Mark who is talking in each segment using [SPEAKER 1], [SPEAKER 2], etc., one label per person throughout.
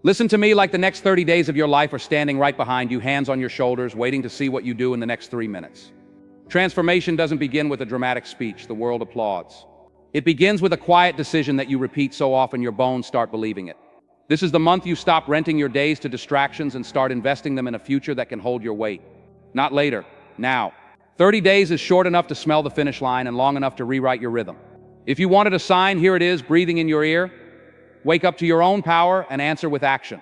[SPEAKER 1] Listen to me like the next 30 days of your life are standing right behind you, hands on your shoulders, waiting to see what you do in the next 3 minutes. Transformation doesn't begin with a dramatic speech the world applauds. It begins with a quiet decision that you repeat so often your bones start believing it. This is the month you stop renting your days to distractions and start investing them in a future that can hold your weight. Not later, now. 30 days is short enough to smell the finish line and long enough to rewrite your rhythm. If you wanted a sign, here it is, breathing in your ear. Wake up to your own power and answer with action.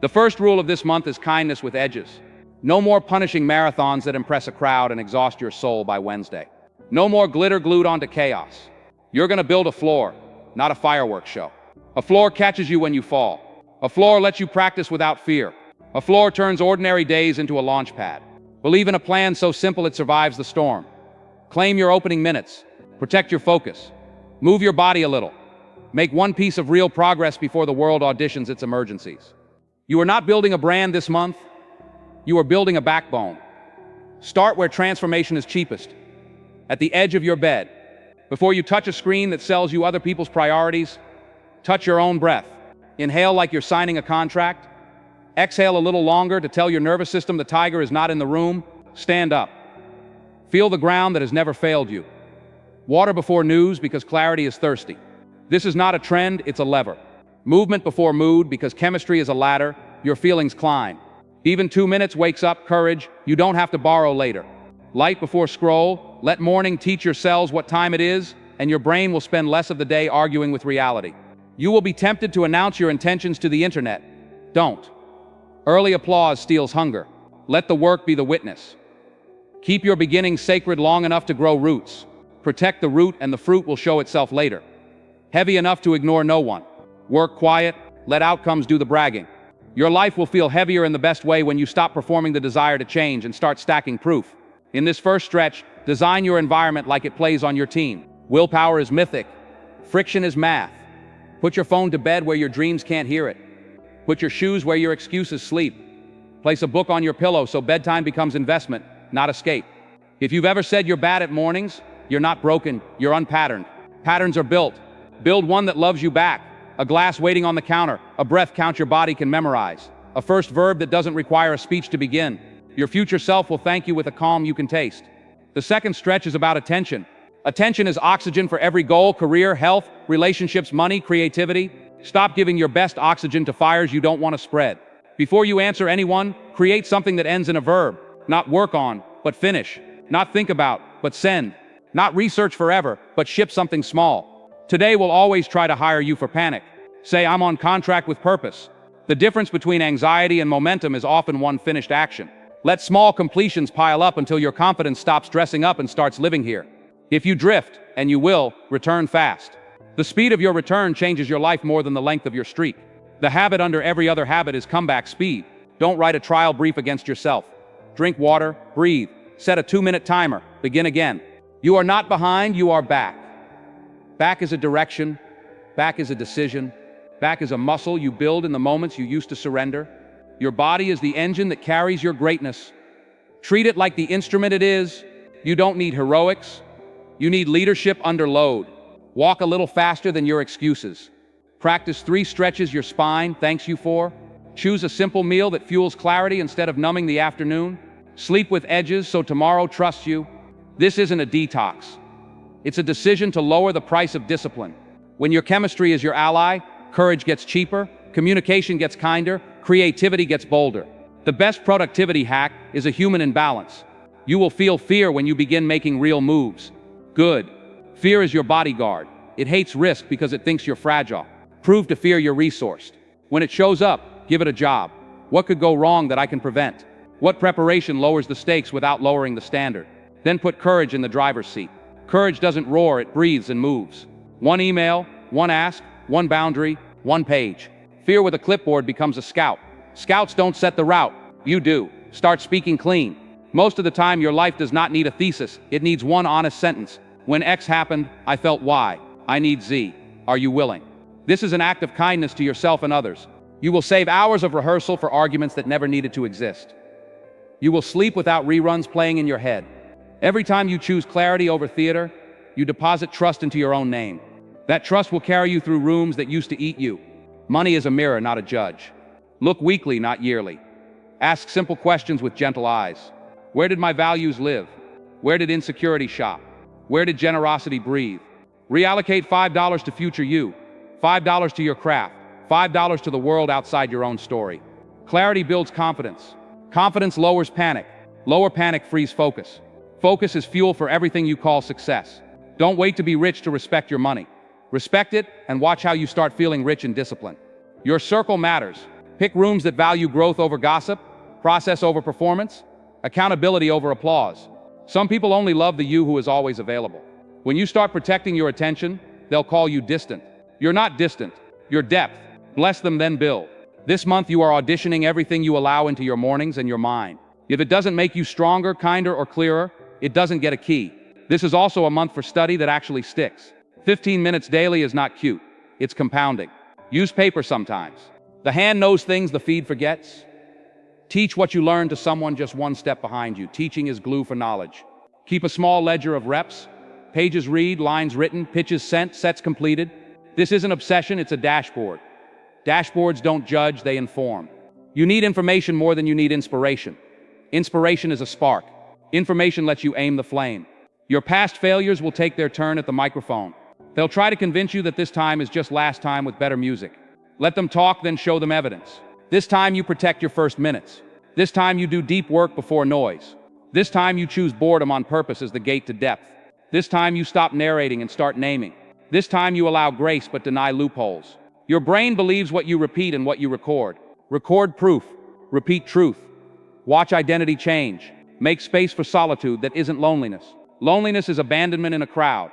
[SPEAKER 1] The first rule of this month is kindness with edges. No more punishing marathons that impress a crowd and exhaust your soul by Wednesday. No more glitter glued onto chaos. You're going to build a floor, not a fireworks show. A floor catches you when you fall. A floor lets you practice without fear. A floor turns ordinary days into a launch pad. Believe in a plan so simple it survives the storm. Claim your opening minutes. Protect your focus. Move your body a little. Make one piece of real progress before the world auditions its emergencies. You are not building a brand this month. You are building a backbone. Start where transformation is cheapest, at the edge of your bed. Before you touch a screen that sells you other people's priorities, touch your own breath. Inhale like you're signing a contract. Exhale a little longer to tell your nervous system the tiger is not in the room. Stand up. Feel the ground that has never failed you. Water before news because clarity is thirsty. This is not a trend, it's a lever. Movement before mood because chemistry is a ladder, your feelings climb. Even 2 minutes wakes up courage, you don't have to borrow later. Light before scroll, let morning teach your cells what time it is, and your brain will spend less of the day arguing with reality. You will be tempted to announce your intentions to the internet. Don't. Early applause steals hunger. Let the work be the witness. Keep your beginnings sacred long enough to grow roots. Protect the root and the fruit will show itself later. Heavy enough to ignore no one. Work quiet, let outcomes do the bragging. Your life will feel heavier in the best way when you stop performing the desire to change and start stacking proof. In this first stretch, design your environment like it plays on your team. Willpower is mythic. Friction is math. Put your phone to bed where your dreams can't hear it. Put your shoes where your excuses sleep. Place a book on your pillow so bedtime becomes investment, not escape. If you've ever said you're bad at mornings, you're not broken, you're unpatterned. Patterns are built. Build one that loves you back. A glass waiting on the counter, a breath count your body can memorize. A first verb that doesn't require a speech to begin. Your future self will thank you with a calm you can taste. The second stretch is about attention. Attention is oxygen for every goal, career, health, relationships, money, creativity. Stop giving your best oxygen to fires you don't want to spread. Before you answer anyone, create something that ends in a verb. Not work on, but finish. Not think about, but send. Not research forever, but ship something small. Today will always try to hire you for panic. Say, I'm on contract with purpose. The difference between anxiety and momentum is often one finished action. Let small completions pile up until your confidence stops dressing up and starts living here. If you drift, and you will, return fast. The speed of your return changes your life more than the length of your streak. The habit under every other habit is comeback speed. Don't write a trial brief against yourself. Drink water, breathe, set a 2-minute timer, begin again. You are not behind, you are back. Back is a direction, back is a decision, back is a muscle you build in the moments you used to surrender. Your body is the engine that carries your greatness. Treat it like the instrument it is. You don't need heroics. You need leadership under load. Walk a little faster than your excuses. Practice 3 stretches your spine thanks you for. Choose a simple meal that fuels clarity instead of numbing the afternoon. Sleep with edges so tomorrow trusts you. This isn't a detox. It's a decision to lower the price of discipline. When your chemistry is your ally, courage gets cheaper, communication gets kinder, creativity gets bolder. The best productivity hack is a human imbalance. You will feel fear when you begin making real moves. Good. Fear is your bodyguard. It hates risk because it thinks you're fragile. Prove to fear you're resourced. When it shows up, give it a job. What could go wrong that I can prevent? What preparation lowers the stakes without lowering the standard? Then put courage in the driver's seat. Courage doesn't roar, it breathes and moves. One email, one ask, one boundary, one page. Fear with a clipboard becomes a scout. Scouts don't set the route, you do. Start speaking clean. Most of the time your life does not need a thesis, it needs one honest sentence. When X happened, I felt Y. I need Z. Are you willing? This is an act of kindness to yourself and others. You will save hours of rehearsal for arguments that never needed to exist. You will sleep without reruns playing in your head. Every time you choose clarity over theater, you deposit trust into your own name. That trust will carry you through rooms that used to eat you. Money is a mirror, not a judge. Look weekly, not yearly. Ask simple questions with gentle eyes. Where did my values live? Where did insecurity shop? Where did generosity breathe? Reallocate $5 to future you, $5 to your craft, $5 to the world outside your own story. Clarity builds confidence. Confidence lowers panic. Lower panic frees focus. Focus is fuel for everything you call success. Don't wait to be rich to respect your money. Respect it and watch how you start feeling rich and disciplined. Your circle matters. Pick rooms that value growth over gossip, process over performance, accountability over applause. Some people only love the you who is always available. When you start protecting your attention, they'll call you distant. You're not distant. You're depth. Bless them, then build. This month you are auditioning everything you allow into your mornings and your mind. If it doesn't make you stronger, kinder, or clearer, it doesn't get a key. This is also a month for study that actually sticks. 15 minutes daily is not cute. It's compounding. Use paper sometimes. The hand knows things the feed forgets. Teach what you learn to someone just one step behind you. Teaching is glue for knowledge. Keep a small ledger of reps. Pages read, lines written, pitches sent, sets completed. This isn't obsession, it's a dashboard. Dashboards don't judge, they inform. You need information more than you need inspiration. Inspiration is a spark. Information lets you aim the flame. Your past failures will take their turn at the microphone. They'll try to convince you that this time is just last time with better music. Let them talk, then show them evidence. This time you protect your first minutes. This time you do deep work before noise. This time you choose boredom on purpose as the gate to depth. This time you stop narrating and start naming. This time you allow grace but deny loopholes. Your brain believes what you repeat and what you record. Record proof. Repeat truth. Watch identity change. Make space for solitude that isn't loneliness. Loneliness is abandonment in a crowd.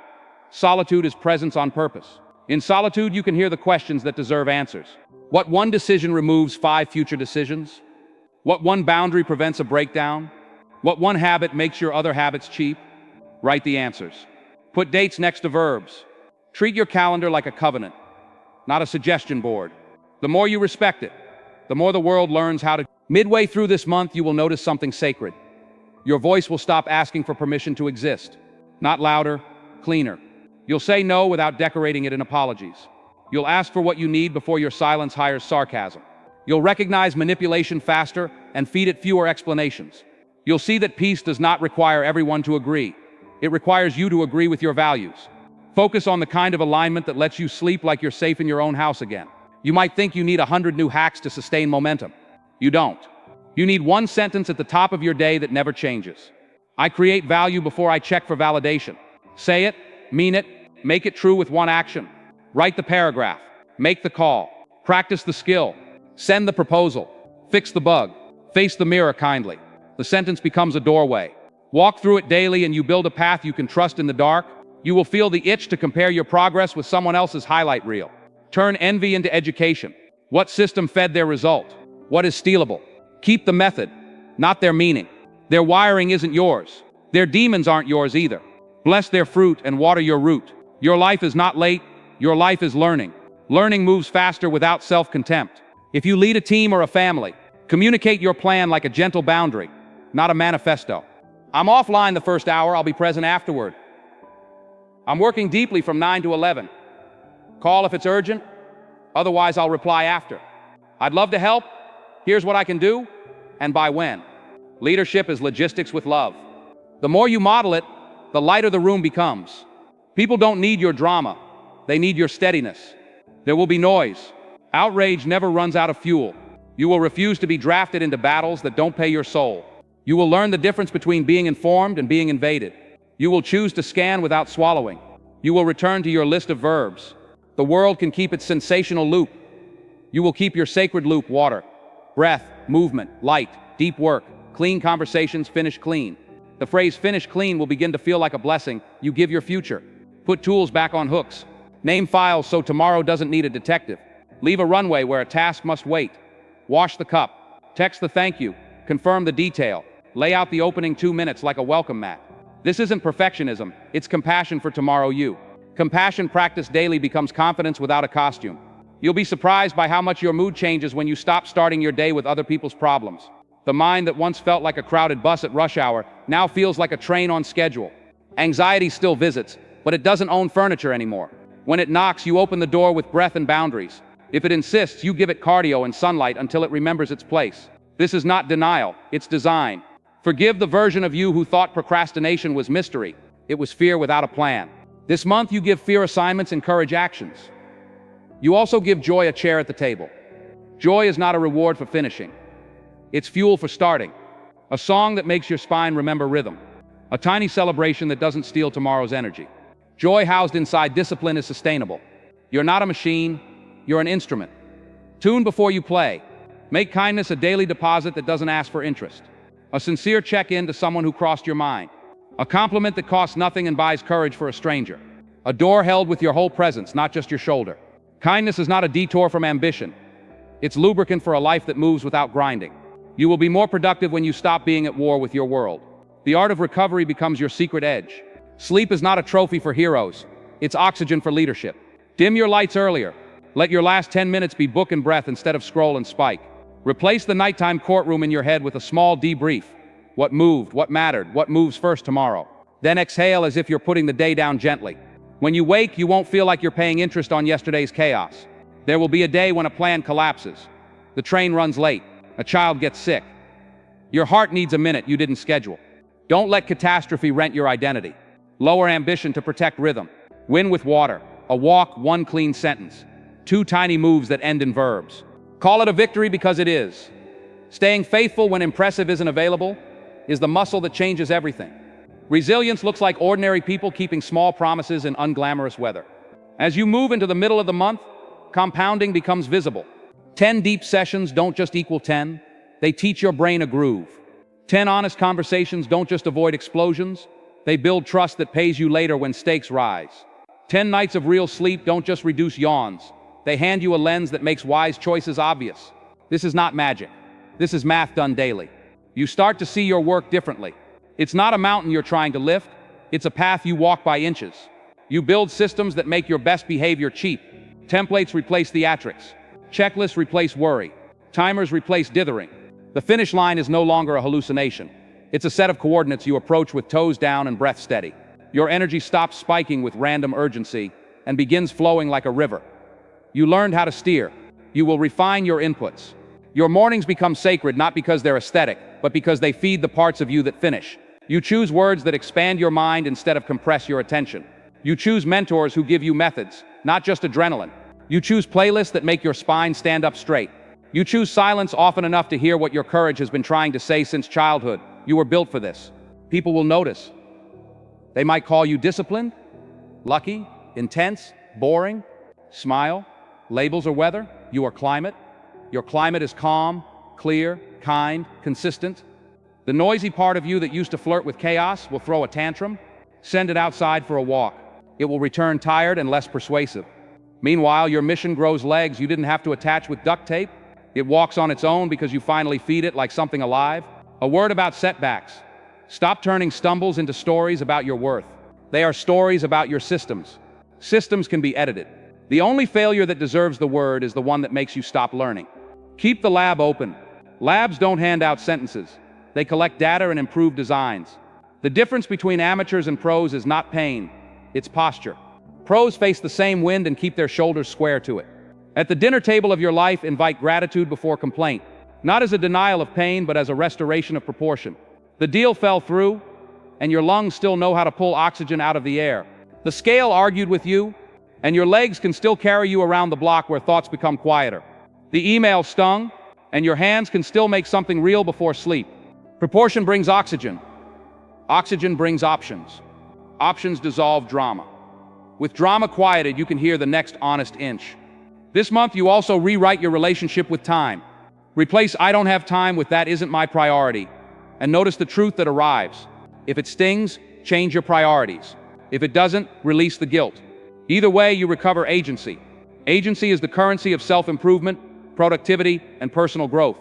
[SPEAKER 1] Solitude is presence on purpose. In solitude, you can hear the questions that deserve answers. What one decision removes 5 future decisions? What one boundary prevents a breakdown? What one habit makes your other habits cheap? Write the answers. Put dates next to verbs. Treat your calendar like a covenant, not a suggestion board. The more you respect it, the more the world learns how to. Midway through this month, you will notice something sacred. Your voice will stop asking for permission to exist. Not louder, cleaner. You'll say no without decorating it in apologies. You'll ask for what you need before your silence hires sarcasm. You'll recognize manipulation faster and feed it fewer explanations. You'll see that peace does not require everyone to agree. It requires you to agree with your values. Focus on the kind of alignment that lets you sleep like you're safe in your own house again. You might think you need 100 new hacks to sustain momentum. You don't. You need one sentence at the top of your day that never changes. I create value before I check for validation. Say it, mean it, make it true with one action. Write the paragraph, make the call, practice the skill, send the proposal, fix the bug, face the mirror kindly. The sentence becomes a doorway. Walk through it daily and you build a path you can trust in the dark. You will feel the itch to compare your progress with someone else's highlight reel. Turn envy into education. What system fed their result? What is stealable? Keep the method, not their meaning. Their wiring isn't yours. Their demons aren't yours either. Bless their fruit and water your root. Your life is not late. Your life is learning. Learning moves faster without self-contempt. If you lead a team or a family, communicate your plan like a gentle boundary, not a manifesto. I'm offline the first hour, I'll be present afterward. I'm working deeply from 9 to 11. Call if it's urgent, otherwise I'll reply after. I'd love to help, here's what I can do, and by when. Leadership is logistics with love. The more you model it, the lighter the room becomes. People don't need your drama, they need your steadiness. There will be noise. Outrage never runs out of fuel. You will refuse to be drafted into battles that don't pay your soul. You will learn the difference between being informed and being invaded. You will choose to scan without swallowing. You will return to your list of verbs. The world can keep its sensational loop. You will keep your sacred loop: water, breath, movement, light, deep work, clean conversations, finish clean. The phrase finish clean will begin to feel like a blessing you give your future. Put tools back on hooks. Name files so tomorrow doesn't need a detective. Leave a runway where a task must wait. Wash the cup. Text the thank you. Confirm the detail. Lay out the opening 2 minutes like a welcome mat. This isn't perfectionism, it's compassion for tomorrow you. Compassion practiced daily becomes confidence without a costume. You'll be surprised by how much your mood changes when you stop starting your day with other people's problems. The mind that once felt like a crowded bus at rush hour now feels like a train on schedule. Anxiety still visits, but it doesn't own furniture anymore. When it knocks, you open the door with breath and boundaries. If it insists, you give it cardio and sunlight until it remembers its place. This is not denial, it's design. Forgive the version of you who thought procrastination was mystery. It was fear without a plan. This month you give fear assignments, encourage actions. You also give joy a chair at the table. Joy is not a reward for finishing. It's fuel for starting. A song that makes your spine remember rhythm. A tiny celebration that doesn't steal tomorrow's energy. Joy housed inside discipline is sustainable. You're not a machine, you're an instrument. Tune before you play. Make kindness a daily deposit that doesn't ask for interest. A sincere check-in to someone who crossed your mind. A compliment that costs nothing and buys courage for a stranger. A door held with your whole presence, not just your shoulder. Kindness is not a detour from ambition. It's lubricant for a life that moves without grinding. You will be more productive when you stop being at war with your world. The art of recovery becomes your secret edge. Sleep is not a trophy for heroes. It's oxygen for leadership. Dim your lights earlier. Let your last 10 minutes be book and breath instead of scroll and spike. Replace the nighttime courtroom in your head with a small debrief. What moved, what mattered, what moves first tomorrow. Then exhale as if you're putting the day down gently. When you wake, you won't feel like you're paying interest on yesterday's chaos. There will be a day when a plan collapses. The train runs late. A child gets sick. Your heart needs a minute you didn't schedule. Don't let catastrophe rent your identity. Lower ambition to protect rhythm. Win with water. A walk, one clean sentence. 2 tiny moves that end in verbs. Call it a victory because it is. Staying faithful when impressive isn't available is the muscle that changes everything. Resilience looks like ordinary people keeping small promises in unglamorous weather. As you move into the middle of the month, compounding becomes visible. 10 deep sessions don't just equal 10, they teach your brain a groove. 10 honest conversations don't just avoid explosions, they build trust that pays you later when stakes rise. 10 nights of real sleep don't just reduce yawns, they hand you a lens that makes wise choices obvious. This is not magic. This is math done daily. You start to see your work differently. It's not a mountain you're trying to lift, it's a path you walk by inches. You build systems that make your best behavior cheap. Templates replace theatrics. Checklists replace worry. Timers replace dithering. The finish line is no longer a hallucination. It's a set of coordinates you approach with toes down and breath steady. Your energy stops spiking with random urgency and begins flowing like a river. You learned how to steer. You will refine your inputs. Your mornings become sacred not because they're aesthetic, but because they feed the parts of you that finish. You choose words that expand your mind instead of compress your attention. You choose mentors who give you methods, not just adrenaline. You choose playlists that make your spine stand up straight. You choose silence often enough to hear what your courage has been trying to say since childhood. You were built for this. People will notice. They might call you disciplined, lucky, intense, boring. Smile. Labels or weather. You are climate. Your climate is calm, clear, kind, consistent. The noisy part of you that used to flirt with chaos will throw a tantrum. Send it outside for a walk. It will return tired and less persuasive. Meanwhile, your mission grows legs you didn't have to attach with duct tape. It walks on its own because you finally feed it like something alive. A word about setbacks. Stop turning stumbles into stories about your worth. They are stories about your systems. Systems can be edited. The only failure that deserves the word is the one that makes you stop learning. Keep the lab open. Labs don't hand out sentences. They collect data and improve designs. The difference between amateurs and pros is not pain, it's posture. Pros face the same wind and keep their shoulders square to it. At the dinner table of your life, invite gratitude before complaint, not as a denial of pain, but as a restoration of proportion. The deal fell through, and your lungs still know how to pull oxygen out of the air. The scale argued with you, and your legs can still carry you around the block where thoughts become quieter. The email stung, and your hands can still make something real before sleep. Proportion brings oxygen. Oxygen brings options. Options dissolve drama. With drama quieted, you can hear the next honest inch. This month, you also rewrite your relationship with time. Replace "I don't have time" with "that isn't my priority." And notice the truth that arrives. If it stings, change your priorities. If it doesn't, release the guilt. Either way, you recover agency. Agency is the currency of self-improvement, productivity, and personal growth.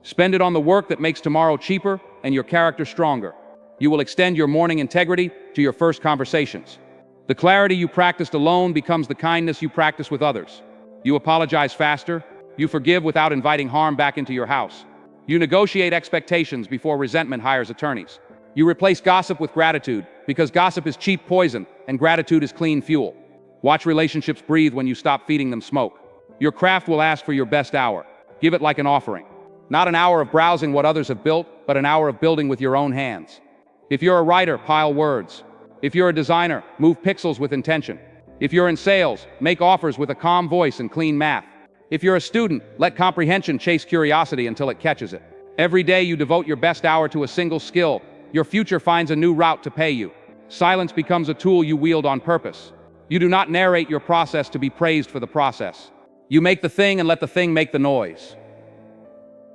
[SPEAKER 1] Spend it on the work that makes tomorrow cheaper and your character stronger. You will extend your morning integrity to your first conversations. The clarity you practiced alone becomes the kindness you practice with others. You apologize faster. You forgive without inviting harm back into your house. You negotiate expectations before resentment hires attorneys. You replace gossip with gratitude because gossip is cheap poison and gratitude is clean fuel. Watch relationships breathe when you stop feeding them smoke. Your craft will ask for your best hour. Give it like an offering. Not an hour of browsing what others have built, but an hour of building with your own hands. If you're a writer, pile words. If you're a designer, move pixels with intention. If you're in sales, make offers with a calm voice and clean math. If you're a student, let comprehension chase curiosity until it catches it. Every day you devote your best hour to a single skill, your future finds a new route to pay you. Silence becomes a tool you wield on purpose. You do not narrate your process to be praised for the process. You make the thing and let the thing make the noise.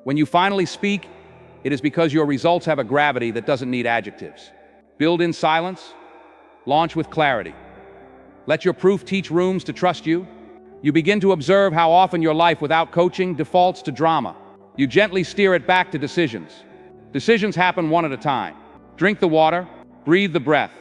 [SPEAKER 1] When you finally speak, it is because your results have a gravity that doesn't need adjectives. Build in silence, launch with clarity. Let your proof teach rooms to trust you. You begin to observe how often your life without coaching defaults to drama. You gently steer it back to decisions. Decisions happen one at a time. Drink the water, breathe the breath,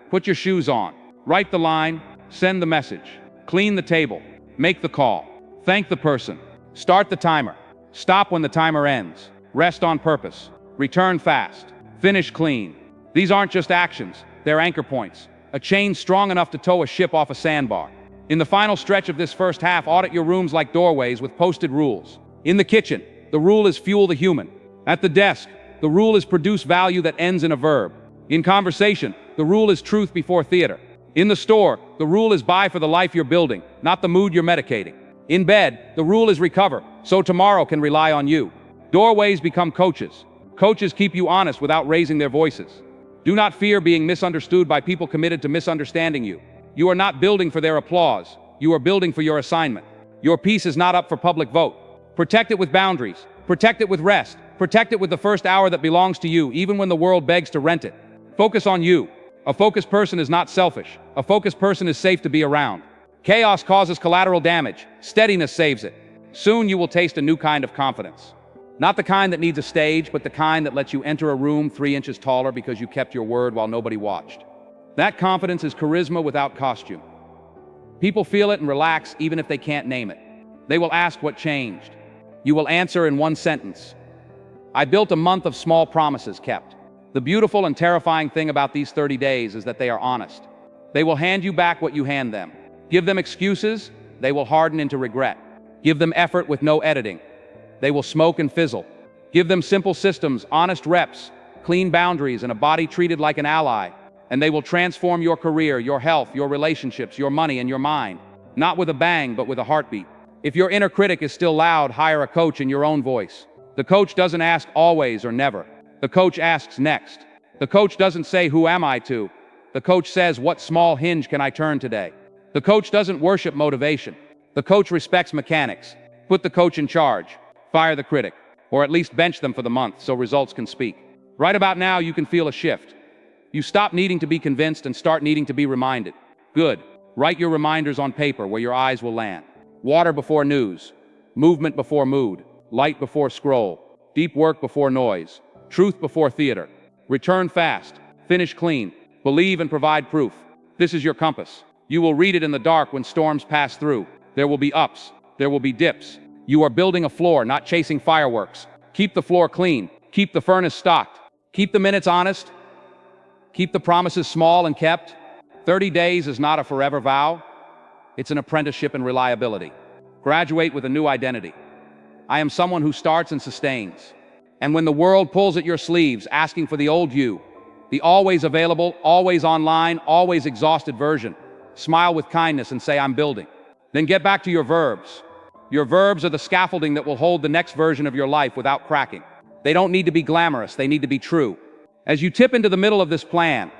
[SPEAKER 1] put your shoes on, write the line, send the message, clean the table, make the call, thank the person, start the timer, stop when the timer ends, rest on purpose, return fast, finish clean. These aren't just actions, they're anchor points, a chain strong enough to tow a ship off a sandbar. In the final stretch of this first half, audit your rooms like doorways with posted rules. In the kitchen, the rule is fuel the human. At the desk, the rule is produce value that ends in a verb. In conversation, the rule is truth before theater. In the store, the rule is buy for the life you're building, not the mood you're medicating. In bed, the rule is recover, so tomorrow can rely on you. Doorways become coaches. Coaches keep you honest without raising their voices. Do not fear being misunderstood by people committed to misunderstanding you. You are not building for their applause. You are building for your assignment. Your peace is not up for public vote. Protect it with boundaries. Protect it with rest. Protect it with the first hour that belongs to you, even when the world begs to rent it. Focus on you. A focused person is not selfish. A focused person is safe to be around. Chaos causes collateral damage. Steadiness saves it. Soon you will taste a new kind of confidence. Not the kind that needs a stage, but the kind that lets you enter a room 3 inches taller because you kept your word while nobody watched. That confidence is charisma without costume. People feel it and relax even if they can't name it. They will ask what changed. You will answer in one sentence. I built a month of small promises kept. The beautiful and terrifying thing about these 30 days is that they are honest. They will hand you back what you hand them. Give them excuses, they will harden into regret. Give them effort with no editing. They will smoke and fizzle. Give them simple systems, honest reps, clean boundaries, and a body treated like an ally. And they will transform your career, your health, your relationships, your money, and your mind. Not with a bang, but with a heartbeat. If your inner critic is still loud, hire a coach in your own voice. The coach doesn't ask always or never. The coach asks next. The coach doesn't say, who am I to? The coach says, what small hinge can I turn today? The coach doesn't worship motivation. The coach respects mechanics. Put the coach in charge. Fire the critic. Or at least bench them for the month so results can speak. Right about now, you can feel a shift. You stop needing to be convinced and start needing to be reminded. Good. Write your reminders on paper where your eyes will land. Water before news. Movement before mood. Light before scroll. Deep work before noise. Truth before theater. Return fast. Finish clean. Believe and provide proof. This is your compass. You will read it in the dark when storms pass through. There will be ups. There will be dips. You are building a floor, not chasing fireworks. Keep the floor clean. Keep the furnace stocked. Keep the minutes honest. Keep the promises small and kept. 30 days is not a forever vow. It's an apprenticeship in reliability. Graduate with a new identity. I am someone who starts and sustains. And when the world pulls at your sleeves, asking for the old you, the always available, always online, always exhausted version, smile with kindness and say, I'm building. Then get back to your verbs. Your verbs are the scaffolding that will hold the next version of your life without cracking. They don't need to be glamorous, they need to be true. As you tip into the middle of this plan,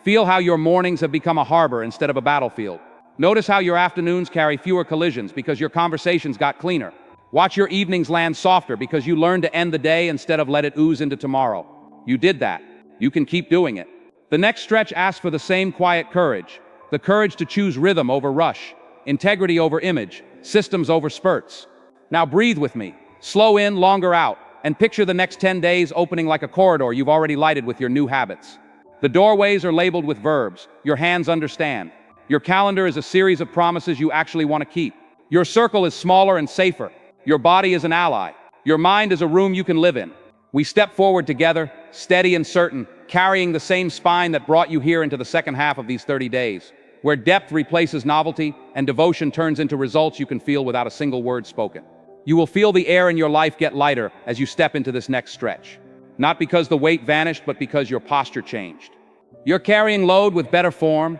[SPEAKER 1] feel how your mornings have become a harbor instead of a battlefield. Notice how your afternoons carry fewer collisions because your conversations got cleaner. Watch your evenings land softer because you learned to end the day instead of let it ooze into tomorrow. You did that. You can keep doing it. The next stretch asks for the same quiet courage, the courage to choose rhythm over rush, integrity over image, systems over spurts. Now breathe with me. Slow in, longer out, and picture the next 10 days opening like a corridor you've already lighted with your new habits. The doorways are labeled with verbs. Your hands understand. Your calendar is a series of promises you actually want to keep. Your circle is smaller and safer. Your body is an ally. Your mind is a room you can live in. We step forward together, steady and certain, carrying the same spine that brought you here into the second half of these 30 days. where depth replaces novelty and devotion turns into results you can feel without a single word spoken. You will feel the air in your life get lighter as you step into this next stretch. Not because the weight vanished, but because your posture changed. You're carrying load with better form.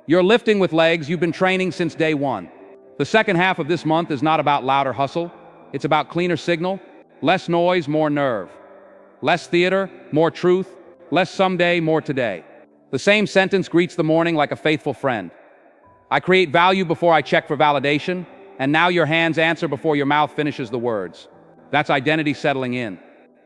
[SPEAKER 1] You're lifting with legs you've been training since day one. The second half of this month is not about louder hustle. It's about cleaner signal, less noise, more nerve. Less theater, more truth. Less someday, more today. The same sentence greets the morning like a faithful friend. I create value before I check for validation, and now your hands answer before your mouth finishes the words. That's identity settling in.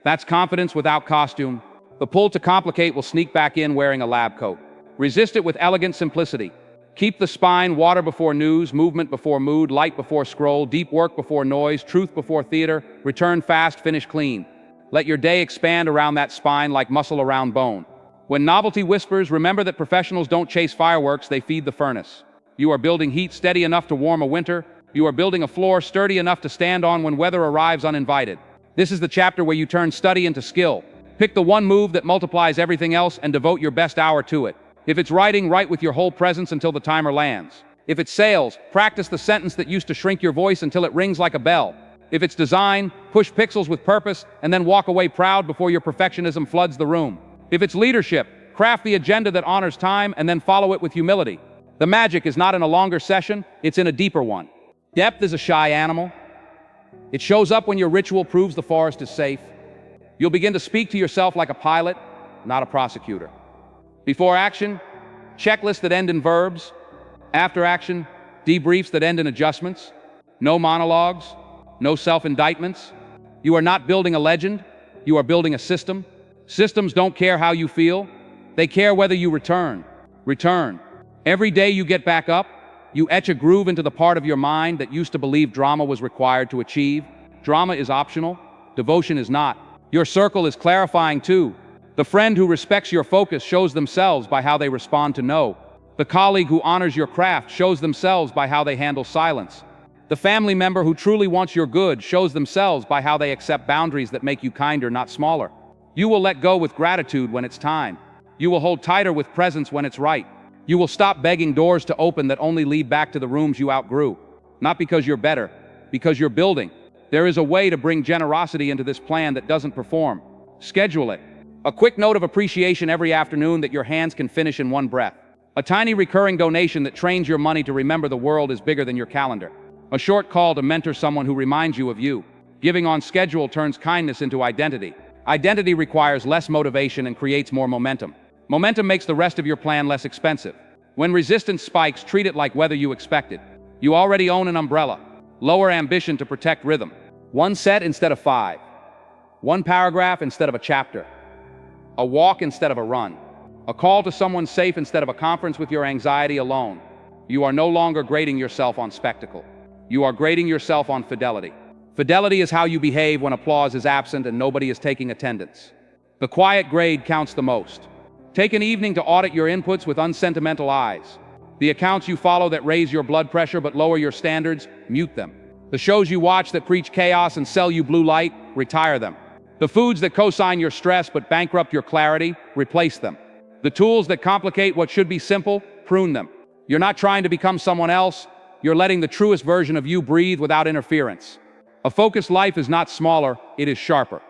[SPEAKER 1] That's confidence without costume. The pull to complicate will sneak back in wearing a lab coat. Resist it with elegant simplicity. Keep the spine, water before news, movement before mood, light before scroll, deep work before noise, truth before theater, return fast, finish clean. Let your day expand around that spine like muscle around bone. When novelty whispers, remember that professionals don't chase fireworks, they feed the furnace. You are building heat steady enough to warm a winter. You are building a floor sturdy enough to stand on when weather arrives uninvited. This is the chapter where you turn study into skill. Pick the one move that multiplies everything else and devote your best hour to it. If it's writing, write with your whole presence until the timer lands. If it's sales, practice the sentence that used to shrink your voice until it rings like a bell. If it's design, push pixels with purpose and then walk away proud before your perfectionism floods the room. If it's leadership, craft the agenda that honors time and then follow it with humility. The magic is not in a longer session, it's in a deeper one. Depth is a shy animal. It shows up when your ritual proves the forest is safe. You'll begin to speak to yourself like a pilot, not a prosecutor. Before action, checklists that end in verbs. After action, debriefs that end in adjustments. No monologues, no self-indictments. You are not building a legend, you are building a system. Systems don't care how you feel, they care whether you return. Return. Every day you get back up, you etch a groove into the part of your mind that used to believe drama was required to achieve. Drama is optional, devotion is not. Your circle is clarifying too. The friend who respects your focus shows themselves by how they respond to no. The colleague who honors your craft shows themselves by how they handle silence. The family member who truly wants your good shows themselves by how they accept boundaries that make you kinder, not smaller. You will let go with gratitude when it's time. You will hold tighter with presence when it's right. You will stop begging doors to open that only lead back to the rooms you outgrew. Not because you're better, because you're building. There is a way to bring generosity into this plan that doesn't perform. Schedule it. A quick note of appreciation every afternoon that your hands can finish in one breath. A tiny recurring donation that trains your money to remember the world is bigger than your calendar. A short call to mentor someone who reminds you of you. Giving on schedule turns kindness into identity. Identity requires less motivation and creates more momentum. Momentum makes the rest of your plan less expensive. When resistance spikes, treat it like weather you expected. You already own an umbrella. Lower ambition to protect rhythm. One set instead of 5. One paragraph instead of a chapter. A walk instead of a run. A call to someone safe instead of a conference with your anxiety alone. You are no longer grading yourself on spectacle. You are grading yourself on fidelity. Fidelity is how you behave when applause is absent and nobody is taking attendance. The quiet grade counts the most. Take an evening to audit your inputs with unsentimental eyes. The accounts you follow that raise your blood pressure but lower your standards, mute them. The shows you watch that preach chaos and sell you blue light, retire them. The foods that co-sign your stress but bankrupt your clarity, replace them. The tools that complicate what should be simple, prune them. You're not trying to become someone else, you're letting the truest version of you breathe without interference. A focused life is not smaller, it is sharper.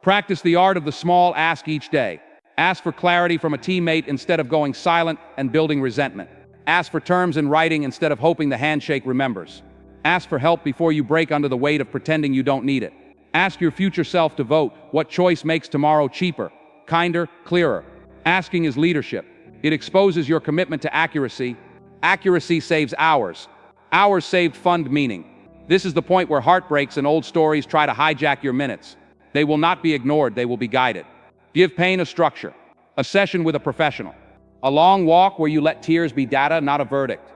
[SPEAKER 1] Practice the art of the small ask each day. Ask for clarity from a teammate instead of going silent and building resentment. Ask for terms in writing instead of hoping the handshake remembers. Ask for help before you break under the weight of pretending you don't need it. Ask your future self to vote. What choice makes tomorrow cheaper, kinder, clearer? Asking is leadership. It exposes your commitment to accuracy. Accuracy saves hours. Hours saved fund meaning. This is the point where heartbreaks and old stories try to hijack your minutes. They will not be ignored, they will be guided. Give pain a structure. A session with a professional. A long walk where you let tears be data, not a verdict.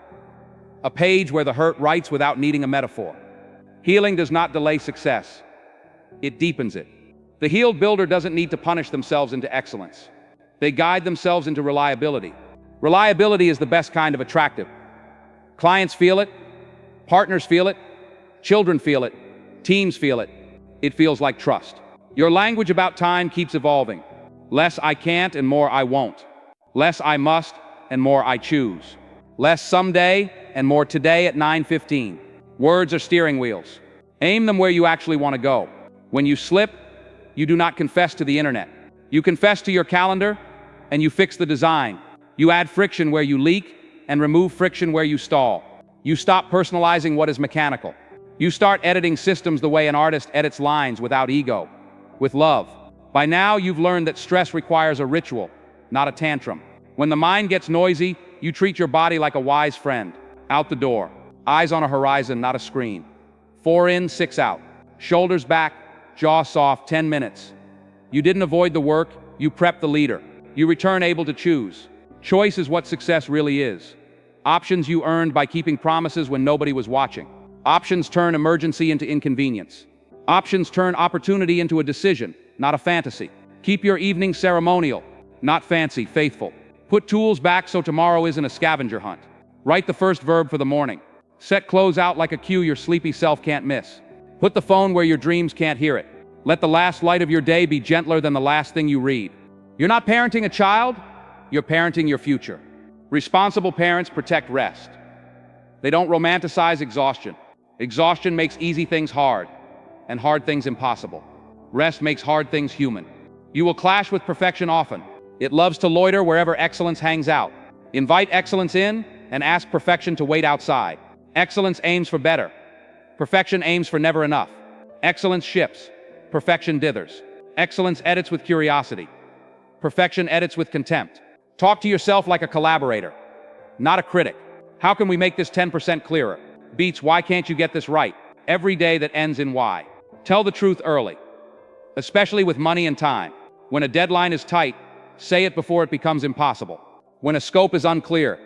[SPEAKER 1] A page where the hurt writes without needing a metaphor. Healing does not delay success. It deepens it. The healed builder doesn't need to punish themselves into excellence. They guide themselves into reliability. Reliability is the best kind of attractive. Clients feel it. Partners feel it. Children feel it. Teams feel it. It feels like trust. Your language about time keeps evolving. Less I can't and more I won't. Less I must and more I choose. Less someday and more today at 9:15. Words are steering wheels. Aim them where you actually want to go. When you slip, you do not confess to the internet. You confess to your calendar, and you fix the design. You add friction where you leak, and remove friction where you stall. You stop personalizing what is mechanical. You start editing systems the way an artist edits lines, without ego, with love. By now, you've learned that stress requires a ritual, not a tantrum. When the mind gets noisy, you treat your body like a wise friend. Out the door. Eyes on a horizon, not a screen. 4 in, 6 out. Shoulders back, jaw soft, 10 minutes. You didn't avoid the work, you prepped the leader. You return able to choose. Choice is what success really is. Options you earned by keeping promises when nobody was watching. Options turn emergency into inconvenience. Options turn opportunity into a decision, not a fantasy. Keep your evening ceremonial, not fancy, faithful. Put tools back so tomorrow isn't a scavenger hunt. Write the first verb for the morning. Set clothes out like a cue your sleepy self can't miss. Put the phone where your dreams can't hear it. Let the last light of your day be gentler than the last thing you read. You're not parenting a child, you're parenting your future. Responsible parents protect rest. They don't romanticize exhaustion. Exhaustion makes easy things hard, and hard things impossible. Rest makes hard things human. You will clash with perfection often. It loves to loiter wherever excellence hangs out. Invite excellence in, and ask perfection to wait outside. Excellence aims for better. Perfection aims for never enough. Excellence ships. Perfection dithers. Excellence edits with curiosity. Perfection edits with contempt. Talk to yourself like a collaborator, not a critic. How can we make this 10% clearer? Beats, why can't you get this right? Every day that ends in why. Tell the truth early, especially with money and time. When a deadline is tight, say it before it becomes impossible. When a scope is unclear,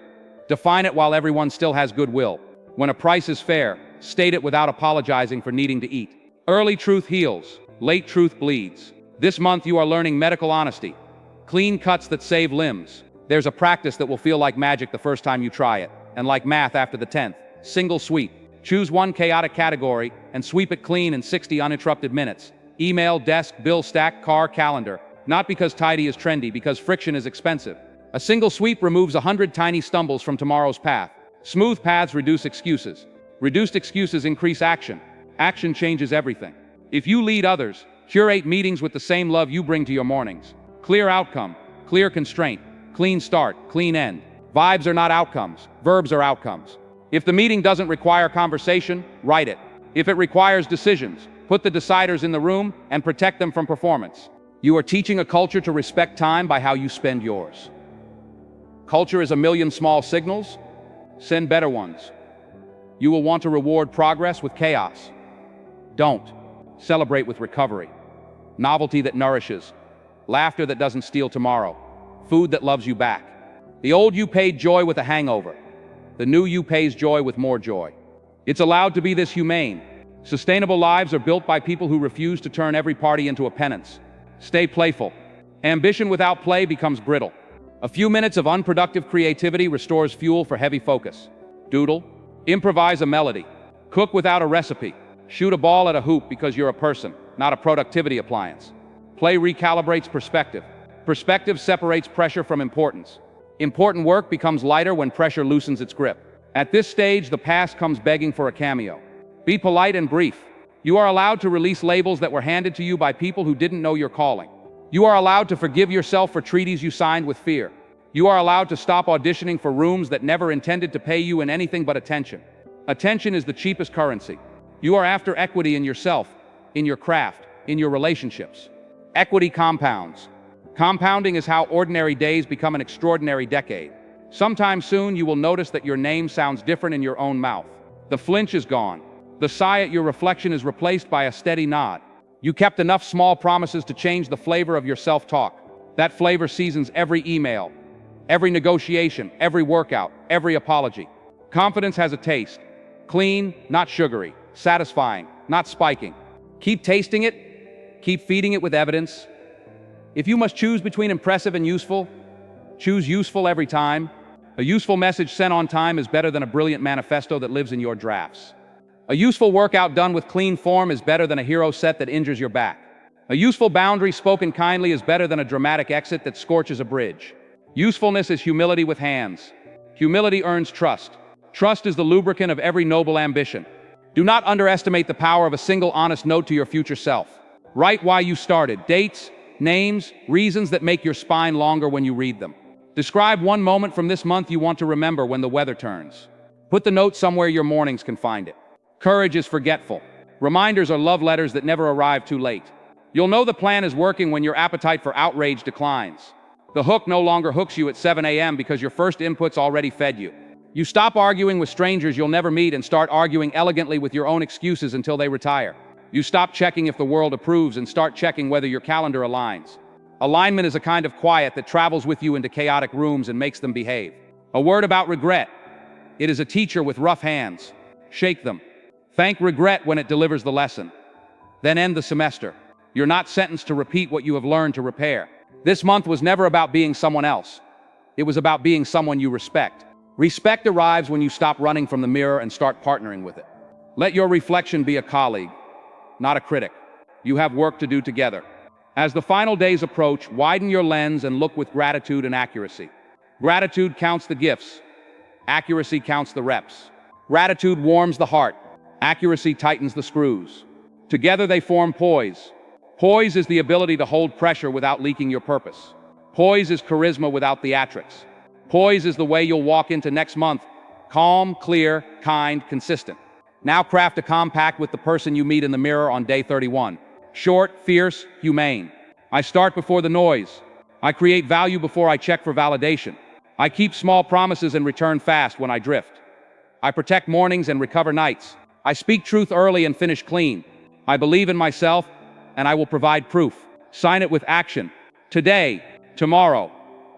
[SPEAKER 1] define it while everyone still has goodwill. When a price is fair, state it without apologizing for needing to eat. Early truth heals, late truth bleeds. This month you are learning medical honesty. Clean cuts that save limbs. There's a practice that will feel like magic the first time you try it, and like math after the 10th. Single sweep. Choose one chaotic category and sweep it clean in 60 uninterrupted minutes. Email, desk, bill stack, car, calendar. Not because tidy is trendy, because friction is expensive. A single sweep removes 100 tiny stumbles from tomorrow's path. Smooth paths reduce excuses. Reduced excuses increase action. Action changes everything. If you lead others, curate meetings with the same love you bring to your mornings. Clear outcome, clear constraint, clean start, clean end. Vibes are not outcomes, verbs are outcomes. If the meeting doesn't require conversation, write it. If it requires decisions, put the deciders in the room and protect them from performance. You are teaching a culture to respect time by how you spend yours. Culture is a million small signals. Send better ones. You will want to reward progress with chaos. Don't. Celebrate with recovery. Novelty that nourishes. Laughter that doesn't steal tomorrow. Food that loves you back. The old you paid joy with a hangover. The new you pays joy with more joy. It's allowed to be this humane. Sustainable lives are built by people who refuse to turn every party into a penance. Stay playful. Ambition without play becomes brittle. A few minutes of unproductive creativity restores fuel for heavy focus. Doodle. Improvise a melody. Cook without a recipe. Shoot a ball at a hoop because you're a person, not a productivity appliance. Play recalibrates perspective. Perspective separates pressure from importance. Important work becomes lighter when pressure loosens its grip. At this stage, the past comes begging for a cameo. Be polite and brief. You are allowed to release labels that were handed to you by people who didn't know your calling. You are allowed to forgive yourself for treaties you signed with fear. You are allowed to stop auditioning for rooms that never intended to pay you in anything but attention. Attention is the cheapest currency. You are after equity in yourself, in your craft, in your relationships. Equity compounds. Compounding is how ordinary days become an extraordinary decade. Sometime soon you will notice that your name sounds different in your own mouth. The flinch is gone. The sigh at your reflection is replaced by a steady nod. You kept enough small promises to change the flavor of your self-talk. That flavor seasons every email, every negotiation, every workout, every apology. Confidence has a taste. Clean, not sugary. Satisfying, not spiking. Keep tasting it. Keep feeding it with evidence. If you must choose between impressive and useful, choose useful every time. A useful message sent on time is better than a brilliant manifesto that lives in your drafts. A useful workout done with clean form is better than a hero set that injures your back. A useful boundary spoken kindly is better than a dramatic exit that scorches a bridge. Usefulness is humility with hands. Humility earns trust. Trust is the lubricant of every noble ambition. Do not underestimate the power of a single honest note to your future self. Write why you started, dates, names, reasons that make your spine longer when you read them. Describe one moment from this month you want to remember when the weather turns. Put the note somewhere your mornings can find it. Courage is forgetful. Reminders are love letters that never arrive too late. You'll know the plan is working when your appetite for outrage declines. The hook no longer hooks you at 7 a.m. because your first input's already fed you. You stop arguing with strangers you'll never meet and start arguing elegantly with your own excuses until they retire. You stop checking if the world approves and start checking whether your calendar aligns. Alignment is a kind of quiet that travels with you into chaotic rooms and makes them behave. A word about regret. It is a teacher with rough hands. Shake them. Thank regret when it delivers the lesson. Then end the semester. You're not sentenced to repeat what you have learned to repair. This month was never about being someone else. It was about being someone you respect. Respect arrives when you stop running from the mirror and start partnering with it. Let your reflection be a colleague, not a critic. You have work to do together. As the final days approach, widen your lens and look with gratitude and accuracy. Gratitude counts the gifts. Accuracy counts the reps. Gratitude warms the heart. Accuracy tightens the screws. Together they form poise. Poise is the ability to hold pressure without leaking your purpose. Poise is charisma without theatrics. Poise is the way you'll walk into next month, calm, clear, kind, consistent. Now craft a compact with the person you meet in the mirror on day 31. Short, fierce, humane. I start before the noise. I create value before I check for validation. I keep small promises and return fast when I drift. I protect mornings and recover nights. I speak truth early and finish clean. I believe in myself, and I will provide proof. Sign it with action. Today, tomorrow,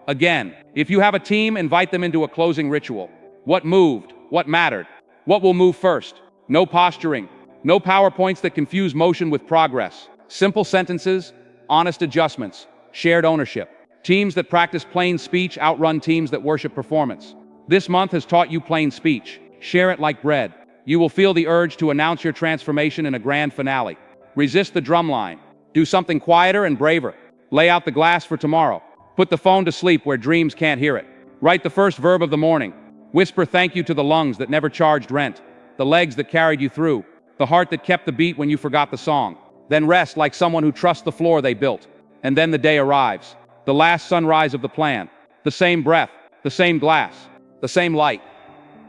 [SPEAKER 1] again. If you have a team, invite them into a closing ritual. What moved? What mattered? What will move first? No posturing. No PowerPoints that confuse motion with progress. Simple sentences, honest adjustments, shared ownership. Teams that practice plain speech outrun teams that worship performance. This month has taught you plain speech. Share it like bread. You will feel the urge to announce your transformation in a grand finale. Resist the drumline. Do something quieter and braver. Lay out the glass for tomorrow. Put the phone to sleep where dreams can't hear it. Write the first verb of the morning. Whisper thank you to the lungs that never charged rent, the legs that carried you through, the heart that kept the beat when you forgot the song. Then rest like someone who trusts the floor they built. And then the day arrives. The last sunrise of the plan. The same breath, the same glass, the same light,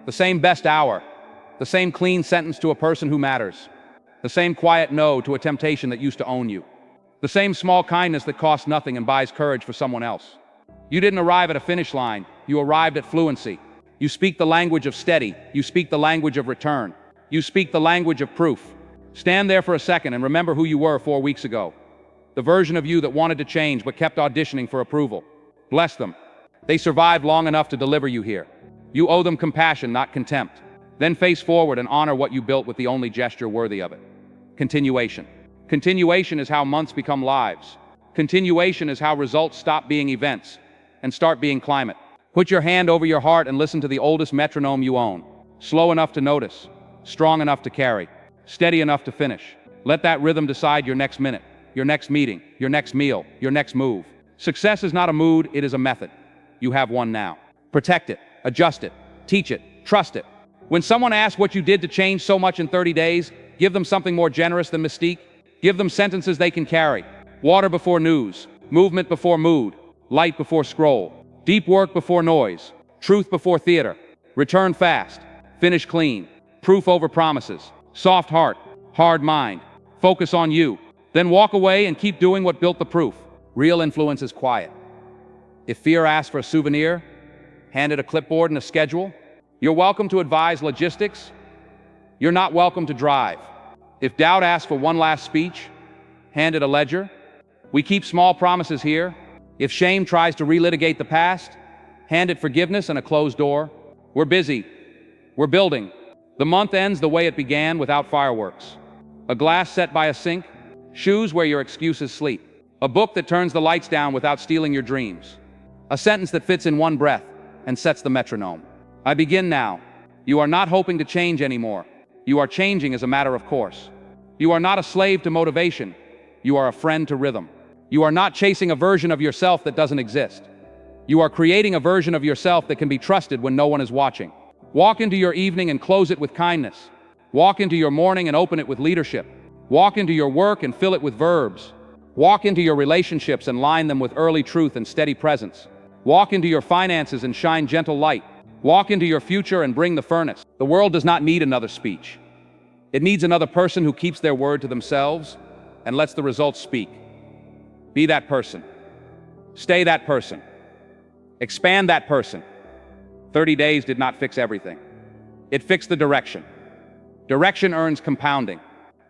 [SPEAKER 1] the same best hour, the same clean sentence to a person who matters, the same quiet no to a temptation that used to own you, the same small kindness that costs nothing and buys courage for someone else. You didn't arrive at a finish line, you arrived at fluency. You speak the language of steady, you speak the language of return, you speak the language of proof. Stand there for a second and remember who you were 4 weeks ago. The version of you that wanted to change but kept auditioning for approval. Bless them. They survived long enough to deliver you here. You owe them compassion, not contempt. Then face forward and honor what you built with the only gesture worthy of it. Continuation. Continuation is how months become lives. Continuation is how results stop being events and start being climate. Put your hand over your heart and listen to the oldest metronome you own. Slow enough to notice, strong enough to carry, steady enough to finish. Let that rhythm decide your next minute, your next meeting, your next meal, your next move. Success is not a mood, it is a method. You have one now. Protect it, adjust it, teach it, trust it. When someone asks what you did to change so much in 30 days, give them something more generous than mystique. Give them sentences they can carry. Water before news, movement before mood, light before scroll, deep work before noise, truth before theater. Return fast, finish clean, proof over promises, soft heart, hard mind, focus on you. Then walk away and keep doing what built the proof. Real influence is quiet. If fear asks for a souvenir, hand it a clipboard and a schedule. You're welcome to advise logistics. You're not welcome to drive. If doubt asks for one last speech, hand it a ledger. We keep small promises here. If shame tries to relitigate the past, hand it forgiveness and a closed door. We're busy. We're building. The month ends the way it began, without fireworks. A glass set by a sink, shoes where your excuses sleep. A book that turns the lights down without stealing your dreams. A sentence that fits in one breath and sets the metronome. I begin now. You are not hoping to change anymore. You are changing as a matter of course. You are not a slave to motivation. You are a friend to rhythm. You are not chasing a version of yourself that doesn't exist. You are creating a version of yourself that can be trusted when no one is watching. Walk into your evening and close it with kindness. Walk into your morning and open it with leadership. Walk into your work and fill it with verbs. Walk into your relationships and line them with early truth and steady presence. Walk into your finances and shine gentle light. Walk into your future and bring the furnace. The world does not need another speech. It needs another person who keeps their word to themselves and lets the results speak. Be that person. Stay that person. Expand that person. 30 days did not fix everything. It fixed the direction. Direction earns compounding.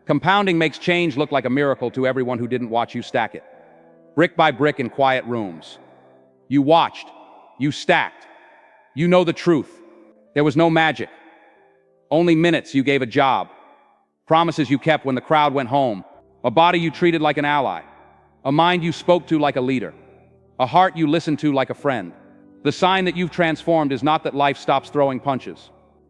[SPEAKER 1] Compounding makes change look like a miracle to everyone who didn't watch you stack it. Brick by brick in quiet rooms. You watched. You stacked. You know the truth. There was no magic. Only minutes you gave a job. Promises you kept when the crowd went home. A body you treated like an ally. A mind you spoke to like a leader. A heart you listened to like a friend. The sign that you've transformed is not that life stops throwing punches.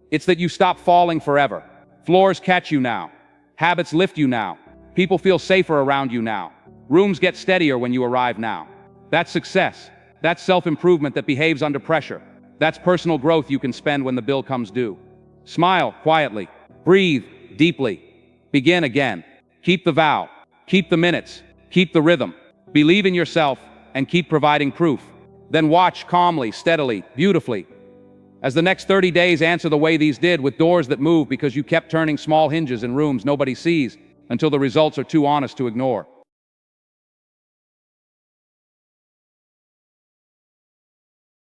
[SPEAKER 1] It's that you stop falling forever. Floors catch you now. Habits lift you now. People feel safer around you now. Rooms get steadier when you arrive now. That's success. That's self-improvement that behaves under pressure. That's personal growth you can spend when the bill comes due. Smile quietly. Breathe deeply. Begin again. Keep the vow. Keep the minutes. Keep the rhythm. Believe in yourself and keep providing proof. Then watch calmly, steadily, beautifully, as the next 30 days answer the way these did, with doors that move because you kept turning small hinges in rooms nobody sees until the results are too honest to ignore.